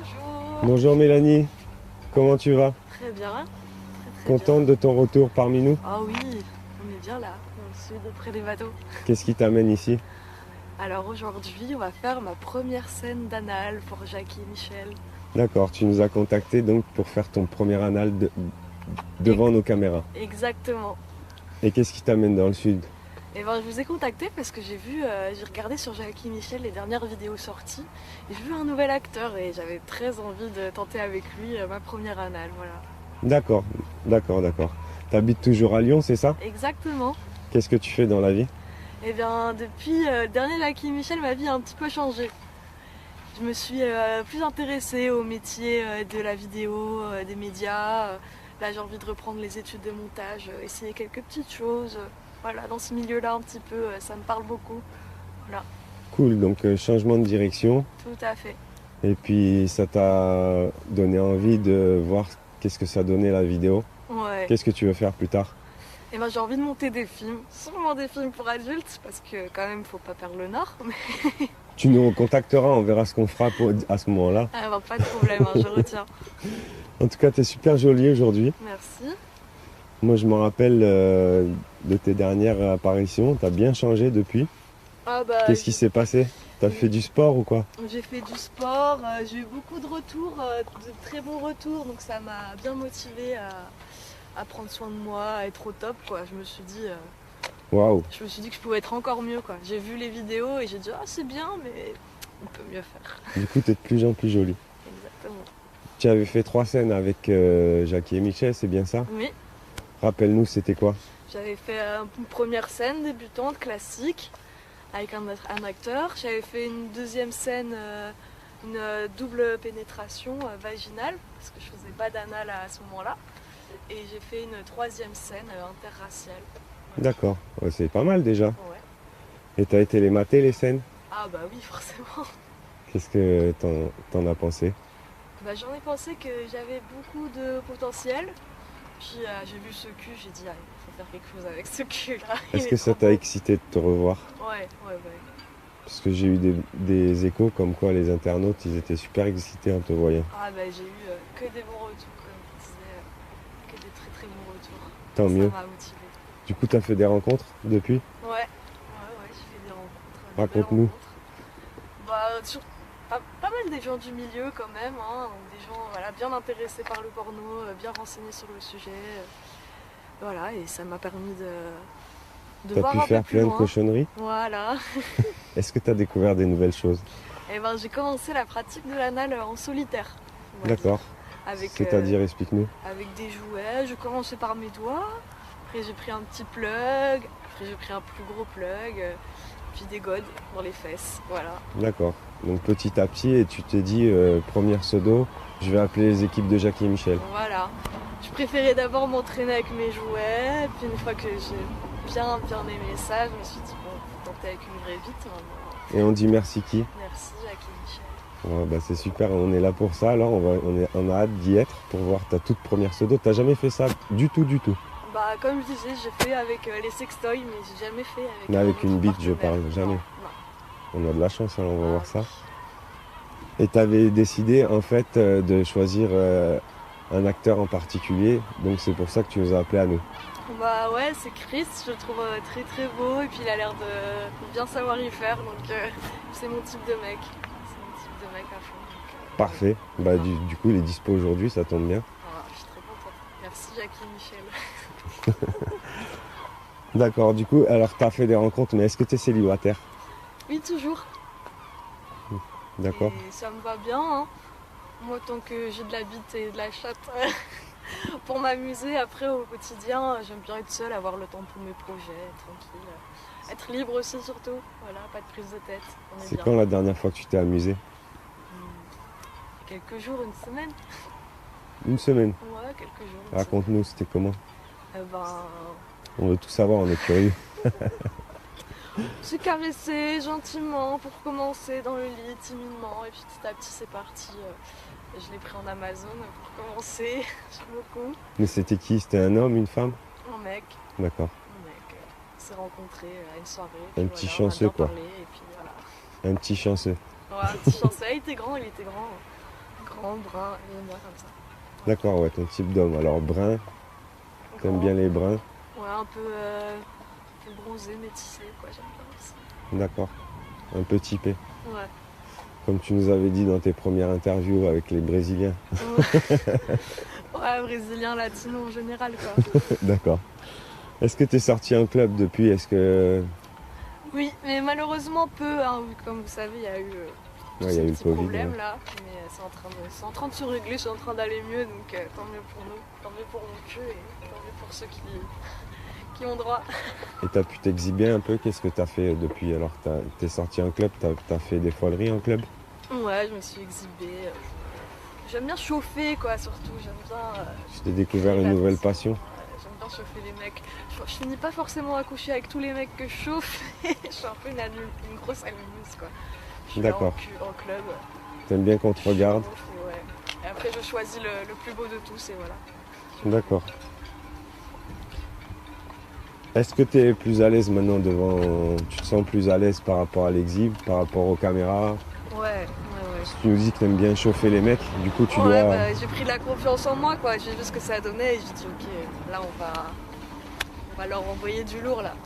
Bonjour. Bonjour Mélanie, comment tu vas? Très bien. Très Contente bien. de ton retour parmi nous? Ah oui, on est bien là, dans le sud, près des bateaux. Qu'est-ce qui t'amène ici? Alors aujourd'hui, on va faire ma première scène d'anal pour Jackie et Michel. D'accord, tu nous as contacté donc pour faire ton premier anal Et- devant nos caméras. Exactement. Et qu'est-ce qui t'amène dans le sud? Et ben, je vous ai contacté parce que j'ai regardé sur Jackie et Michel les dernières vidéos sorties. Et j'ai vu un nouvel acteur et j'avais très envie de tenter avec lui ma première anal, voilà. D'accord, d'accord. T'habites toujours à Lyon, c'est ça? Exactement. Qu'est-ce que tu fais dans la vie? Et bien, depuis le dernier Jackie et Michel, ma vie a un petit peu changé. Je me suis plus intéressée au métier de la vidéo, des médias. Là, j'ai envie de reprendre les études de montage, essayer quelques petites choses. Voilà, dans ce milieu-là, un petit peu, ça me parle beaucoup. Voilà, Cool, donc changement de direction. tout à fait. Et puis ça t'a donné envie de voir qu'est-ce que ça donnait la vidéo. Ouais. Qu'est-ce que tu veux faire plus tard? Et ben, j'ai envie de monter des films, sûrement des films pour adultes, parce que quand même, faut pas perdre le nord. Mais Tu nous recontacteras, on verra ce qu'on fera à ce moment-là. ah, ben, pas de problème, hein, je retiens. En tout cas, t'es super jolie aujourd'hui. Merci. Moi, je me rappelle de tes dernières apparitions. T'as bien changé depuis. Ah bah, Qu'est-ce qui s'est passé? T'as fait du sport ou quoi? j'ai fait du sport, j'ai eu beaucoup de retours, de très bons retours, donc ça m'a bien motivée à prendre soin de moi, à être au top, quoi. Waouh! Je me suis dit que je pouvais être encore mieux, quoi. J'ai vu les vidéos et j'ai dit ah c'est bien, mais on peut mieux faire. Du coup, t'es de plus en plus jolie. Exactement. Tu avais fait 3 scènes avec Jackie et Michel, c'est bien ça? Oui, Rappelle-nous, c'était quoi? j'avais fait une première scène débutante classique avec un acteur. J'avais fait une deuxième scène, une double pénétration vaginale parce que je faisais pas d'anal à ce moment-là. Et j'ai fait une troisième scène interraciale. D'accord, ouais, c'est pas mal déjà. Ouais. Et t'as été les mater les scènes? Ah bah oui, forcément. Qu'est-ce que t'en as pensé? Bah, j'en ai pensé que j'avais beaucoup de potentiel. Puis j'ai vu ce cul, j'ai dit ah, il faut faire quelque chose avec ce cul là. Est-ce que ça t'a excité de te revoir? Ouais. Parce que j'ai eu des échos comme quoi les internautes, ils étaient super excités en te voyant. Ah bah j'ai eu que des bons retours, comme je disais, que des très très bons retours. Tant Ça mieux. m'a motivé. Du coup, t'as fait des rencontres depuis? Ouais, j'ai fait des rencontres. Des belles Raconte-nous. rencontres. Bah, pas mal des gens du milieu quand même, hein, donc des gens voilà, bien intéressés par le porno, bien renseignés sur le sujet. Voilà, et ça m'a permis de T'as voir pu un peu faire plus plein de loin. cochonneries? Voilà. Est-ce que t'as découvert des nouvelles choses? Et ben j'ai commencé la pratique de l'anal en solitaire. On va dire. D'accord. Avec, C'est-à-dire, explique-nous. avec des jouets. Je commençais par mes doigts. Après j'ai pris un petit plug. Après j'ai pris un plus gros plug. Puis des godes dans les fesses. Voilà. D'accord. Donc petit à petit, et tu t'es dit, première pseudo, je vais appeler les équipes de Jackie et Michel. Voilà. Je préférais d'abord m'entraîner avec mes jouets. Puis une fois que j'ai bien aimé ça, je me suis dit bon, faut tenter avec une vraie bite maintenant. Et on dit merci qui? Merci Jackie et Michel. Ouais, bah c'est super, on est là pour ça, alors on a hâte d'y être pour voir ta toute première pseudo. T'as jamais fait ça du tout. Bah comme je disais, j'ai fait avec les sextoys, mais j'ai jamais fait avec Mais un avec autre une bite, je partenaire. parle, jamais. Non. On a de la chance, alors on va Ah voir oui. ça. Et t'avais décidé en fait de choisir un acteur en particulier, donc c'est pour ça que tu nous as appelé à nous. Bah ouais, c'est Chris, je le trouve très très beau et puis il a l'air de bien savoir y faire, donc c'est mon type de mec. C'est mon type de mec à fond. Donc, Parfait, bah du coup il est dispo aujourd'hui, ça tombe bien. voilà, je suis très contente. Merci Jackie et Michel. D'accord, du coup, alors t'as fait des rencontres, mais est-ce que t'es célibataire? Oui, toujours. D'accord. Et ça me va bien, hein. Moi, tant que j'ai de la bite et de la chatte pour m'amuser, après au quotidien, j'aime bien être seule, avoir le temps pour mes projets, tranquille. Être libre aussi surtout, voilà, pas de prise de tête, on est C'est bien. quand la dernière fois que tu t'es amusé? Quelques jours, une semaine. Une semaine. Ouais, quelques jours. Une Raconte-nous, c'était comment? semaine. Ben, On veut tout savoir, on est curieux. j'ai caressé gentiment pour commencer dans le lit, timidement, et puis petit à petit c'est parti. Je l'ai pris en Amazon pour commencer, j'aime beaucoup. Mais c'était qui? C'était un homme, une femme? Un mec, D'accord. on s'est rencontrés à une soirée. Un Puis petit voilà, on chanceux, a bien quoi. parlé, et puis voilà. Un petit chanceux. Ouais, un petit chanceux, il était grand. Grand, brun, et moi comme ça. D'accord, ouais, ton type d'homme. Alors brun, t'aimes bien les bruns. Ouais, un peu bronzé, métissé, quoi, j'aime bien aussi. D'accord. Un peu typé. Ouais. Comme tu nous avais dit dans tes premières interviews avec les Brésiliens. Ouais, brésilien, latino en général, quoi. D'accord. Est-ce que tu es sorti en club depuis? Est-ce que... Oui, mais malheureusement peu, hein, comme vous savez, il y a eu Ouais, il y a eu le petits Covid. problèmes Ouais. là, mais c'est en train de se régler, c'est en train d'aller mieux, donc tant mieux pour nous, tant mieux pour mon jeu et tant mieux pour ceux qui ont droit. Et tu as pu t'exhiber un peu? Qu'est-ce que tu as fait depuis? Alors, tu es sorti en club, tu as fait des foleries en club? Ouais, je me suis exhibée. J'aime bien chauffer, quoi, surtout, j'aime bien... Tu t'es découvert une nouvelle passion? J'aime bien chauffer les mecs. Je finis pas forcément à coucher avec tous les mecs que je chauffe, je suis un peu une grosse allumeuse, quoi. Je suis là D'accord. en club. T'aimes bien qu'on te regarde? Ouais. Et après, je choisis le plus beau de tous et voilà. D'accord. Est-ce que tu es plus à l'aise maintenant devant... Tu te sens plus à l'aise par rapport à l'exhib, par rapport aux caméras? Ouais. Tu nous dis que tu aimes bien chauffer les mecs, du coup tu Ouais, dois... bah, j'ai pris de la confiance en moi, quoi. J'ai vu ce que ça donnait et j'ai dit, ok, là on va leur envoyer du lourd, là.